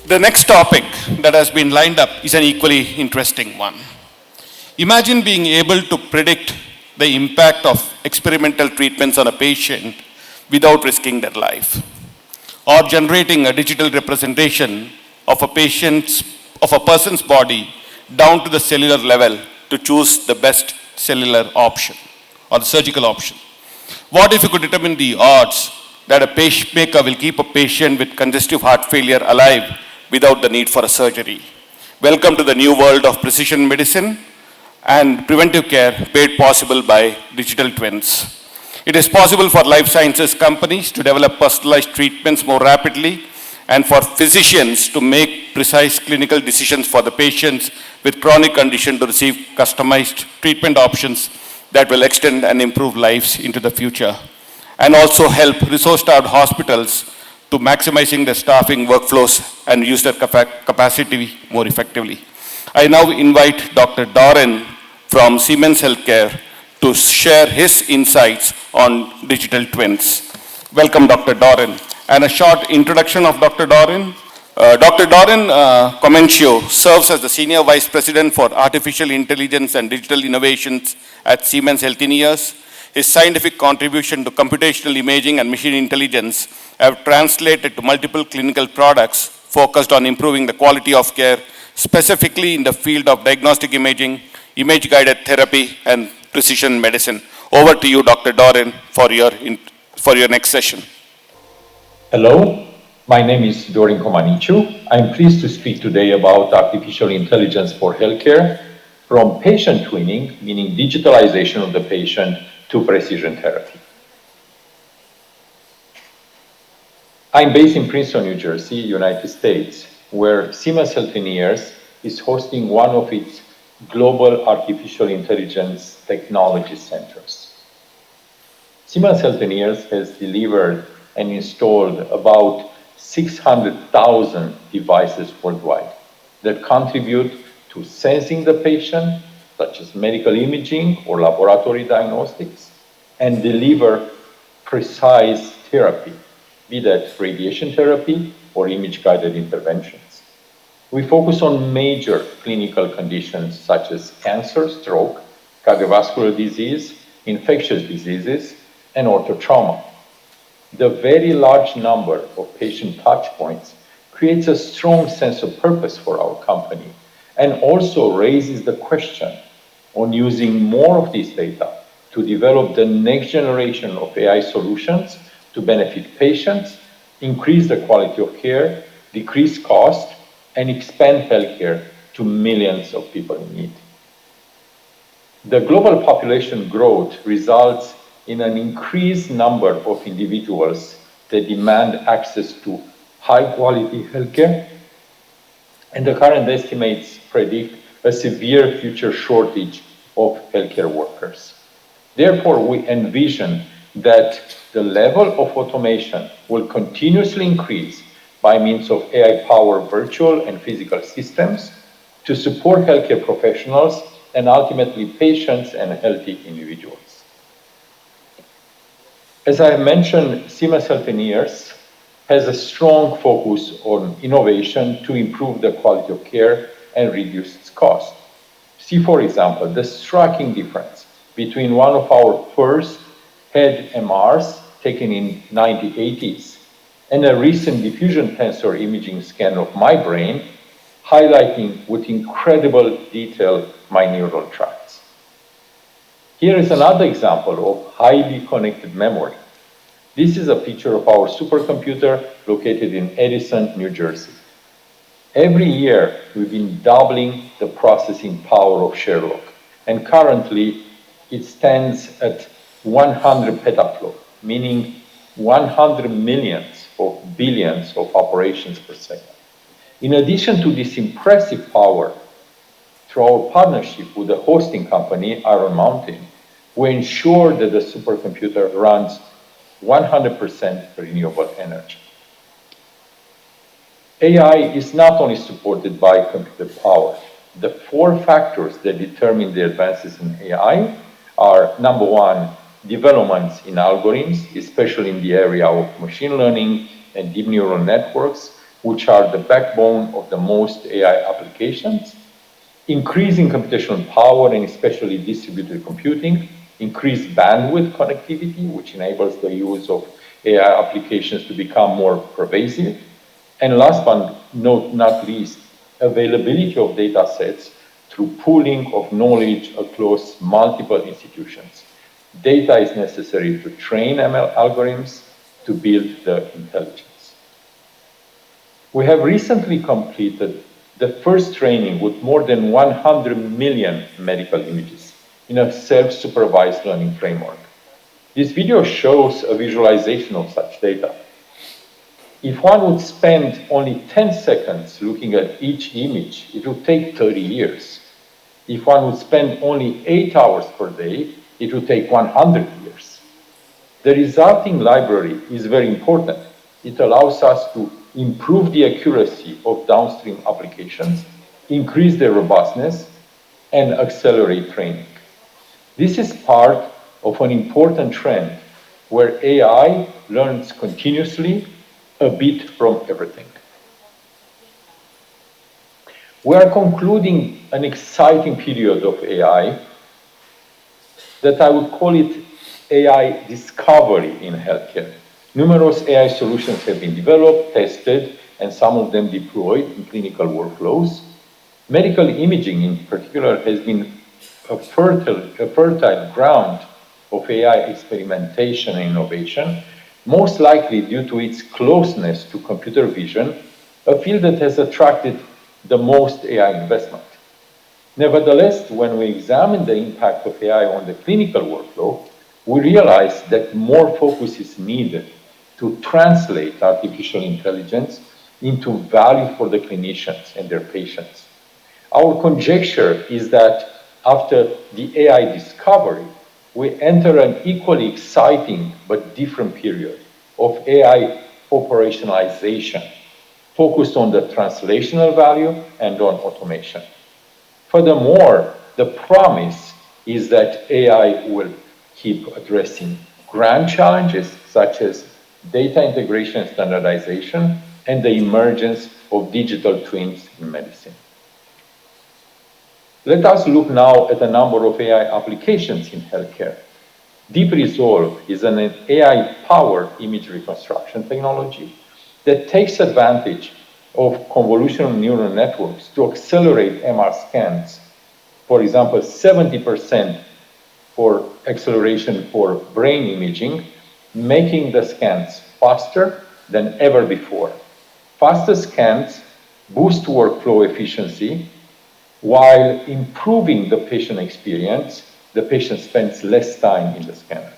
The next topic that has been lined up is an equally interesting one. Imagine being able to predict the impact of experimental treatments on a patient without risking their life, or generating a digital representation of a person's body down to the cellular level to choose the best cellular option or the surgical option. What if you could determine the odds that a pacemaker will keep a patient with congestive heart failure alive without the need for a surgery? Welcome to the new world of precision medicine and preventive care made possible by digital twins. It is possible for life sciences companies to develop personalized treatments more rapidly and for physicians to make precise clinical decisions for the patients with chronic condition to receive customized treatment options that will extend and improve lives into the future, and also help resource-starved hospitals to maximizing their staffing workflows and use their capacity more effectively. I now invite Dr. Dorin from Siemens Healthcare to share his insights on digital twins. Welcome, Dr. Dorin. And a short introduction of Dr. Dorin. Dr. Dorin Comaniciu serves as the Senior Vice President for Artificial Intelligence and Digital Innovations at Siemens Healthineers. His scientific contribution to computational imaging and machine intelligence have translated to multiple clinical products focused on improving the quality of care, specifically in the field of diagnostic imaging, image-guided therapy, and precision medicine. Over to you, Dr. Dorin, for your next session. Hello, my name is Dorin Comaniciu. I'm pleased to speak today about artificial intelligence for healthcare, from patient twinning, meaning digitalization of the patient, to precision therapy. I'm based in Princeton, New Jersey, United States, where Siemens Healthineers is hosting one of its global artificial intelligence technology centers. Siemens Healthineers has delivered and installed about 600,000 devices worldwide that contribute to sensing the patient, such as medical imaging or laboratory diagnostics, and deliver precise therapy, be that radiation therapy or image-guided interventions. We focus on major clinical conditions such as cancer, stroke, cardiovascular disease, infectious diseases, and orthotrauma. The very large number of patient touchpoints creates a strong sense of purpose for our company and also raises the question on using more of this data to develop the next generation of AI solutions to benefit patients, increase the quality of care, decrease cost, and expand healthcare to millions of people in need. The global population growth results in an increased number of individuals that demand access to high-quality healthcare, and the current estimates predict a severe future shortage of healthcare workers. Therefore, we envision that the level of automation will continuously increase by means of AI-powered virtual and physical systems to support healthcare professionals and ultimately patients and healthy individuals. As I mentioned, Siemens Healthineers has a strong focus on innovation to improve the quality of care and reduce its cost. See, for example, the striking difference between one of our first head MRs taken in 1980s and a recent diffusion tensor imaging scan of my brain, highlighting with incredible detail my neural tracts. Here is another example of highly connected memory. This is a picture of our supercomputer located in Edison, New Jersey. Every year, we've been doubling the processing power of Sherlock, and currently it stands at 100 petaflop, meaning 100 millions of billions of operations per second. In addition to this impressive power, through our partnership with the hosting company, Iron Mountain, we ensure that the supercomputer runs 100% renewable energy. AI is not only supported by computer power. The 4 factors that determine the advances in AI are, number 1, developments in algorithms, especially in the area of machine learning and deep neural networks, which are the backbone of the most AI applications, increasing computational power and especially distributed computing, increased bandwidth connectivity, which enables the use of AI applications to become more pervasive, and last but not least, availability of data sets through pooling of knowledge across multiple institutions. Data is necessary to train ML algorithms to build the intelligence. We have recently completed the first training with more than 100 million medical images in a self-supervised learning framework. This video shows a visualization of such data. If one would spend only 10 seconds looking at each image, it would take 30 years. If one would spend only 8 hours per day, it would take 100 years. The resulting library is very important. It allows us to improve the accuracy of downstream applications, increase their robustness, and accelerate training. This is part of an important trend where AI learns continuously a bit from everything. We are concluding an exciting period of AI that I would call it AI discovery in healthcare. Numerous AI solutions have been developed, tested, and some of them deployed in clinical workflows. Medical imaging in particular has been a fertile ground of AI experimentation and innovation, most likely due to its closeness to computer vision, a field that has attracted the most AI investment. Nevertheless, when we examine the impact of AI on the clinical workflow, we realize that more focus is needed to translate artificial intelligence into value for the clinicians and their patients. Our conjecture is that after the AI discovery, we enter an equally exciting but different period of AI operationalization, focused on the translational value and on automation. Furthermore, the promise is that AI will keep addressing grand challenges such as data integration and standardization and the emergence of digital twins in medicine. Let us look now at a number of AI applications in healthcare. Deep Resolve is an AI-powered image reconstruction technology that takes advantage of convolutional neural networks to accelerate MR scans. For example, 70% for acceleration for brain imaging, making the scans faster than ever before. Faster scans boost workflow efficiency while improving the patient experience. The patient spends less time in the scanner.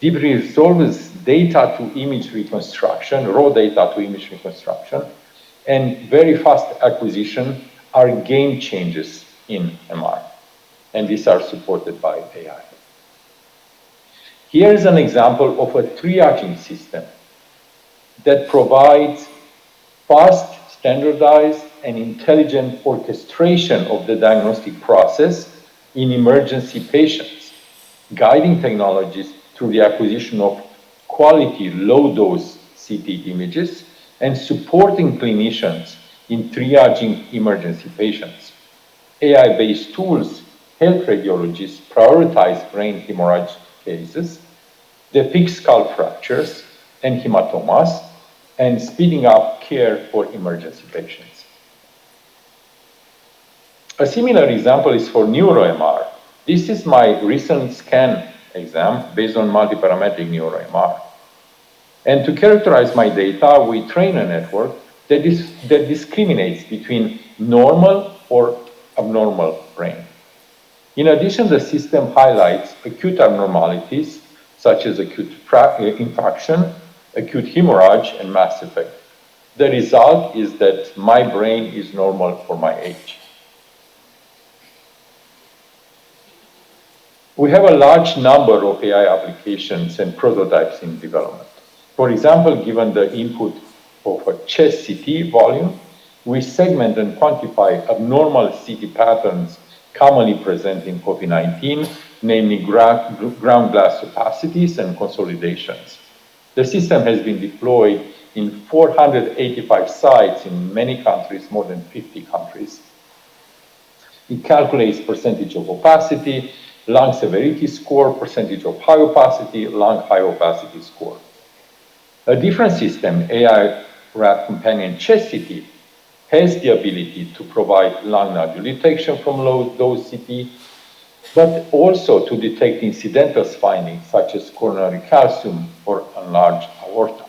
Deep Resolve's data to image reconstruction, raw data to image reconstruction, and very fast acquisition are game changers in MR, and these are supported by AI. Here is an example of a triaging system that provides fast, standardized, and intelligent orchestration of the diagnostic process in emergency patients, guiding technologies through the acquisition of quality low-dose CT images and supporting clinicians in triaging emergency patients. AI-based tools help radiologists prioritize brain hemorrhage cases, depict skull fractures and hematomas, and speeding up care for emergency patients. A similar example is for neuro-MR. This is my recent scan exam based on multiparametric neuro-MR. And to characterize my data, we train a network that discriminates between normal or abnormal brain. In addition, the system highlights acute abnormalities such as acute infarction, acute hemorrhage, and mass effect. The result is that my brain is normal for my age. We have a large number of AI applications and prototypes in development. For example, given the input of a chest CT volume, we segment and quantify abnormal CT patterns commonly present in COVID-19, namely ground glass opacities and consolidations. The system has been deployed in 485 sites in many countries, more than 50 countries. It calculates percentage of opacity, lung severity score, percentage of high opacity, lung high opacity score. A different system, AI Rat Companion Chest CT, has the ability to provide lung nodule detection from low dose CT, but also to detect incidental findings such as coronary calcium or enlarged aorta.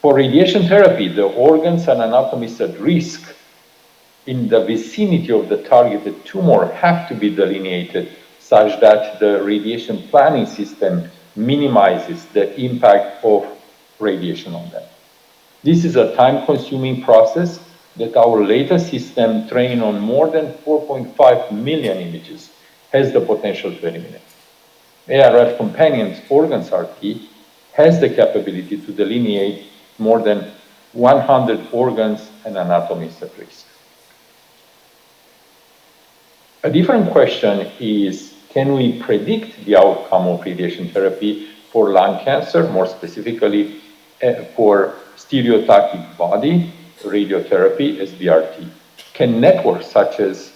For radiation therapy, the organs and anatomies at risk in the vicinity of the targeted tumor have to be delineated such that the radiation planning system minimizes the impact of radiation on them. This is a time-consuming process that our latest system, trained on more than 4.5 million images, has the potential to eliminate. ARF Companion's Organs RT has the capability to delineate more than 100 organs and anatomies at risk. A different question is, can we predict the outcome of radiation therapy for lung cancer, more specifically for stereotactic body radiotherapy, SBRT? Can networks such as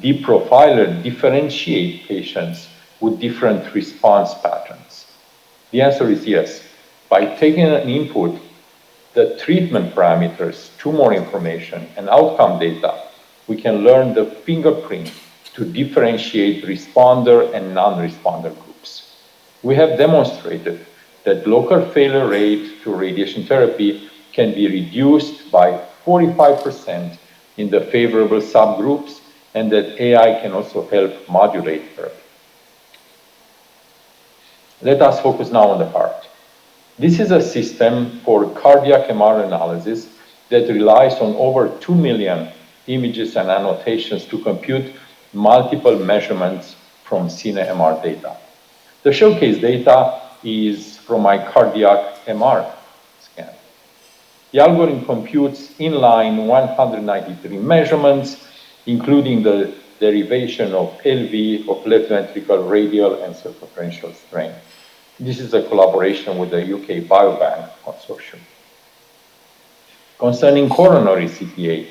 Deep Profiler differentiate patients with different response patterns? The answer is yes. By taking an input, the treatment parameters, tumor information, and outcome data, we can learn the fingerprint to differentiate responder and non-responder groups. We have demonstrated that local failure rate to radiation therapy can be reduced by 45% in the favorable subgroups, and that AI can also help modulate therapy. Let us focus now on the heart. This is a system for cardiac MR analysis that relies on over 2 million images and annotations to compute multiple measurements from Cine MR data. The showcase data is from my cardiac MR scan. The algorithm computes inline 193 measurements, including the derivation of LV, of left ventricle radial and circumferential strain. This is a collaboration with the UK Biobank Consortium. Concerning coronary CTA,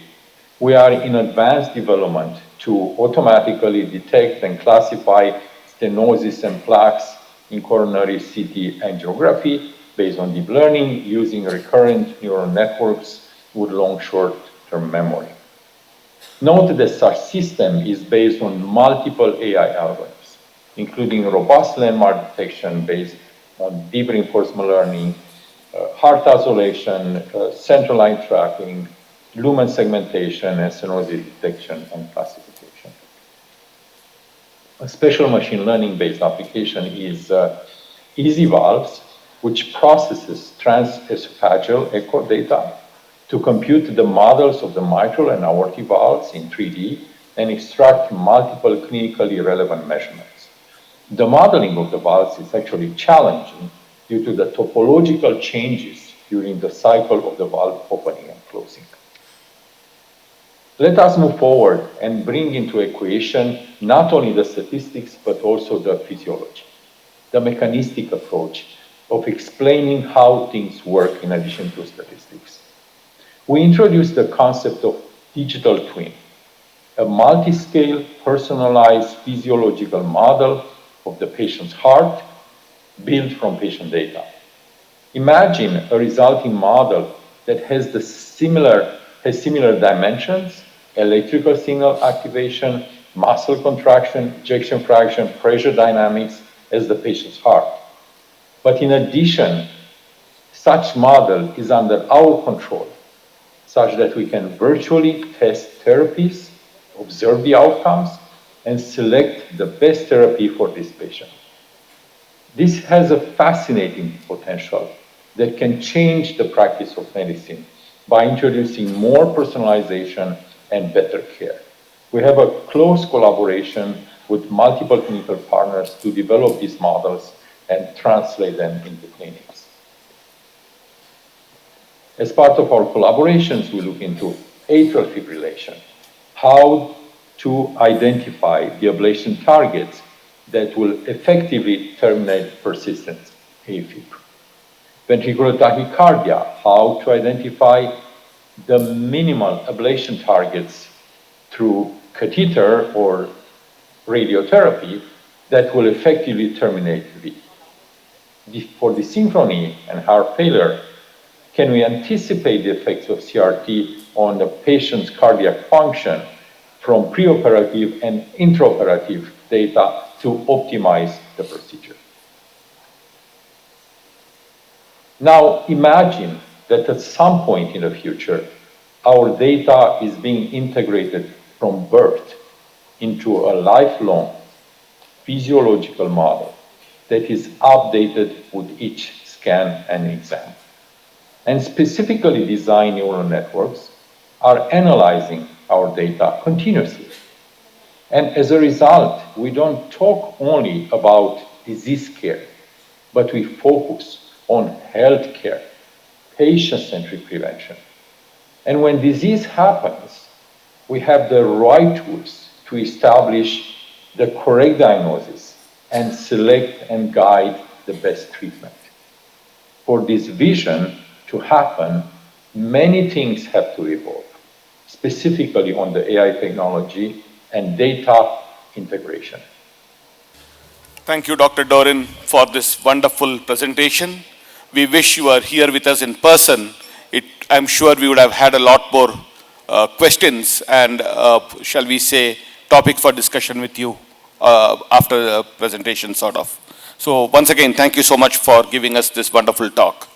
we are in advanced development to automatically detect and classify stenosis and plaques in coronary CT angiography based on deep learning using recurrent neural networks with long short-term memory. Note that such system is based on multiple AI algorithms, including robust landmark detection based on deep reinforcement learning, heart isolation, central line tracking, lumen segmentation, and stenosis detection and classification. A special machine learning-based application is Easy Valves, which processes transesophageal echo data to compute the models of the mitral and aortic valves in 3D and extract multiple clinically relevant measurements. The modeling of the valves is actually challenging due to the topological changes during the cycle of the valve opening and closing. Let us move forward and bring into equation not only the statistics, but also the physiology, the mechanistic approach of explaining how things work in addition to statistics. We introduced the concept of digital twin, a multi-scale, personalized physiological model of the patient's heart built from patient data. Imagine a resulting model that has similar dimensions: electrical signal activation, muscle contraction, ejection fraction, pressure dynamics as the patient's heart. But in addition, such model is under our control, such that we can virtually test therapies, observe the outcomes, and select the best therapy for this patient. This has a fascinating potential that can change the practice of medicine by introducing more personalization and better care. We have a close collaboration with multiple clinical partners to develop these models and translate them into clinics. As part of our collaborations, we look into atrial fibrillation, how to identify the ablation targets that will effectively terminate persistent AFib. ventricular tachycardia, how to identify the minimal ablation targets through catheter or radiotherapy that will effectively terminate the leak. For the synchrony and heart failure, can we anticipate the effects of CRT on the patient's cardiac function from preoperative and intraoperative data to optimize the procedure? Now imagine that at some point in the future, our data is being integrated from birth into a lifelong physiological model that is updated with each scan and exam. And specifically designed neural networks are analyzing our data continuously. And as a result, we don't talk only about disease care, but we focus on health care, patient-centric prevention. And when disease happens, we have the right tools to establish the correct diagnosis and select and guide the best treatment. For this vision to happen, many things have to evolve, specifically on the AI technology and data integration. Thank you, Dr. Dorin, for this wonderful presentation. We wish you were here with us in person. I'm sure we would have had a lot more questions and, shall we say, topic for discussion with you after the presentation, sort of. So once again, thank you so much for giving us this wonderful talk.